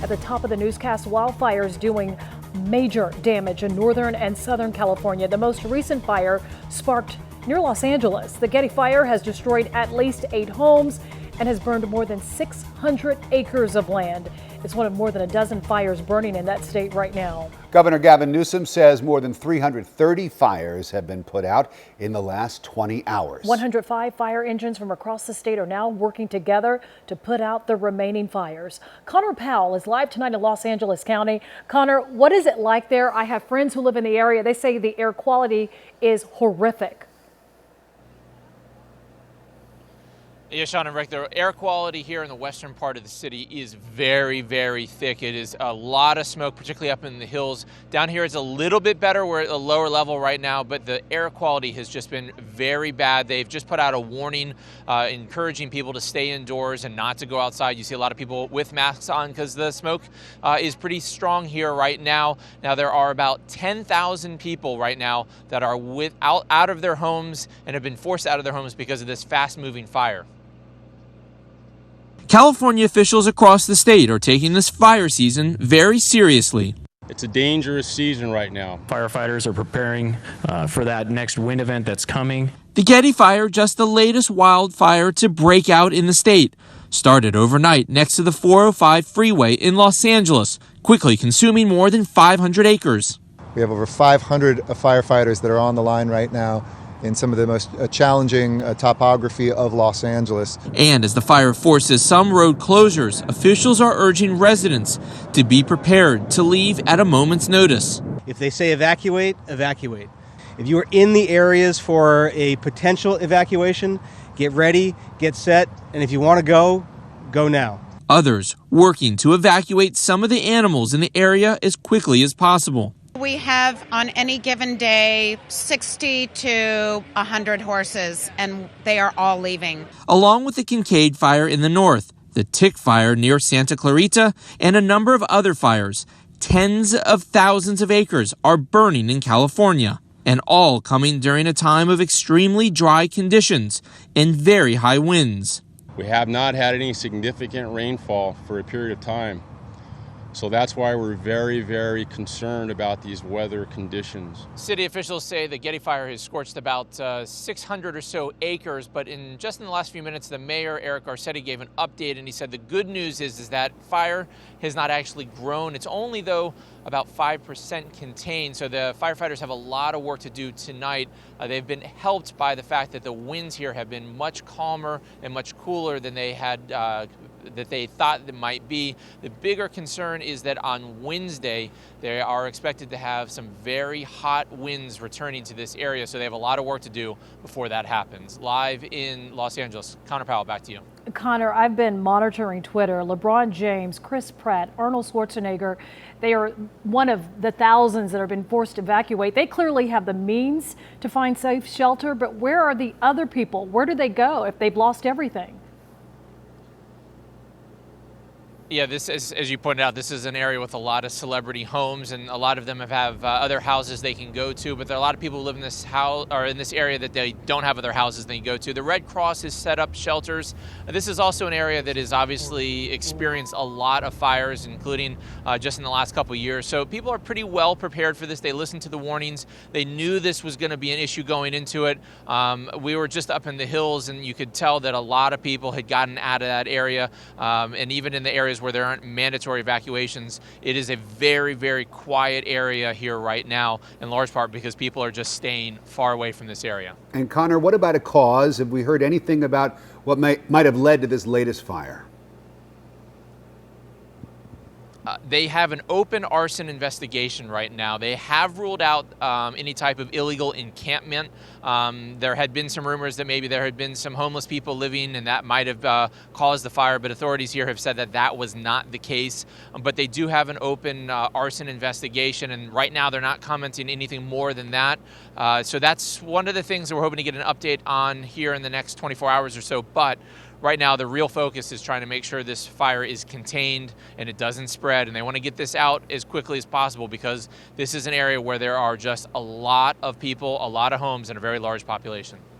At the top of the newscast, wildfires doing major damage in northern and southern California. The most recent fire sparked near Los Angeles. The Getti fire has destroyed at least 8 homes and has burned more than 600 acres of land. It's one of more than a dozen fires burning in that state right now. Governor Gavin Newsom says more than 330 fires have been put out in the last 20 hours. 105 fire engines from across the state are now working together to put out the remaining fires. Connor Powell is live tonight in Los Angeles County. Connor, what is it like there? I have friends who live in the area. They say the air quality is horrific. Yeah, Sean and Rick, the air quality here in the western part of the city is very, very thick. It is a lot of smoke, particularly up in the hills. Down here it's a little bit better. We're at a lower level right now, but the air quality has just been very bad. They've just put out a warning encouraging people to stay indoors and not to go outside. You see a lot of people with masks on because the smoke is pretty strong here right now. Now, there are about 10,000 people right now that are out of their homes and have been forced out of their homes because of this fast-moving fire. California officials across the state are taking this fire season very seriously. It's a dangerous season right now. Firefighters are preparing for that next wind event that's coming. The Getti fire, just the latest wildfire to break out in the state, started overnight next to the 405 freeway in Los Angeles, quickly consuming more than 500 acres. We have over 500 firefighters that are on the line right now in some of the most challenging topography of Los Angeles. And as the fire forces some road closures, officials are urging residents to be prepared to leave at a moment's notice. If they say evacuate, evacuate. If you are in the areas for a potential evacuation, get ready, get set, and if you want to go, go now. Others working to evacuate some of the animals in the area as quickly as possible. We have on any given day 60 to 100 horses, and they are all leaving. Along with the Kincaid fire in the north, the Tick fire near Santa Clarita, and a number of other fires, tens of thousands of acres are burning in California, and all coming during a time of extremely dry conditions and very high winds. We have not had any significant rainfall for a period of time. So that's why we're very, very concerned about these weather conditions. City officials say the Getti fire has scorched about 600 or so acres, but just in the last few minutes, the mayor, Eric Garcetti, gave an update, and he said the good news is that fire has not actually grown. It's only, though, about 5% contained, so the firefighters have a lot of work to do tonight. They've been helped by the fact that the winds here have been much calmer and much cooler than they had that they thought it might be. The bigger concern is that on Wednesday, they are expected to have some very hot winds returning to this area, so they have a lot of work to do before that happens. Live in Los Angeles, Connor Powell, back to you. Connor, I've been monitoring Twitter. LeBron James, Chris Pratt, Arnold Schwarzenegger, they are one of the thousands that have been forced to evacuate. They clearly have the means to find safe shelter, but where are the other people? Where do they go if they've lost everything? Yeah, this is, as you pointed out, this is an area with a lot of celebrity homes, and a lot of them have other houses they can go to. But there are a lot of people who live in this house or in this area that they don't have other houses they can go to. The Red Cross has set up shelters. This is also an area that has obviously experienced a lot of fires, including just in the last couple of years. So people are pretty well prepared for this. They listened to the warnings. They knew this was going to be an issue going into it. We were just up in the hills, and you could tell that a lot of people had gotten out of that area, and even in the areas where there aren't mandatory evacuations, it is a very, very quiet area here right now, in large part because people are just staying far away from this area. And Connor, what about a cause? Have we heard anything about what might have led to this latest fire? They have an open arson investigation right now. They have ruled out any type of illegal encampment. There had been some rumors that maybe there had been some homeless people living, and that might have caused the fire, but authorities here have said that that was not the case. But they do have an open arson investigation, and right now they're not commenting anything more than that. So that's one of the things that we're hoping to get an update on here in the next 24 hours or so. But right now, the real focus is trying to make sure this fire is contained and it doesn't spread. And they want to get this out as quickly as possible because this is an area where there are just a lot of people, a lot of homes, and a very large population.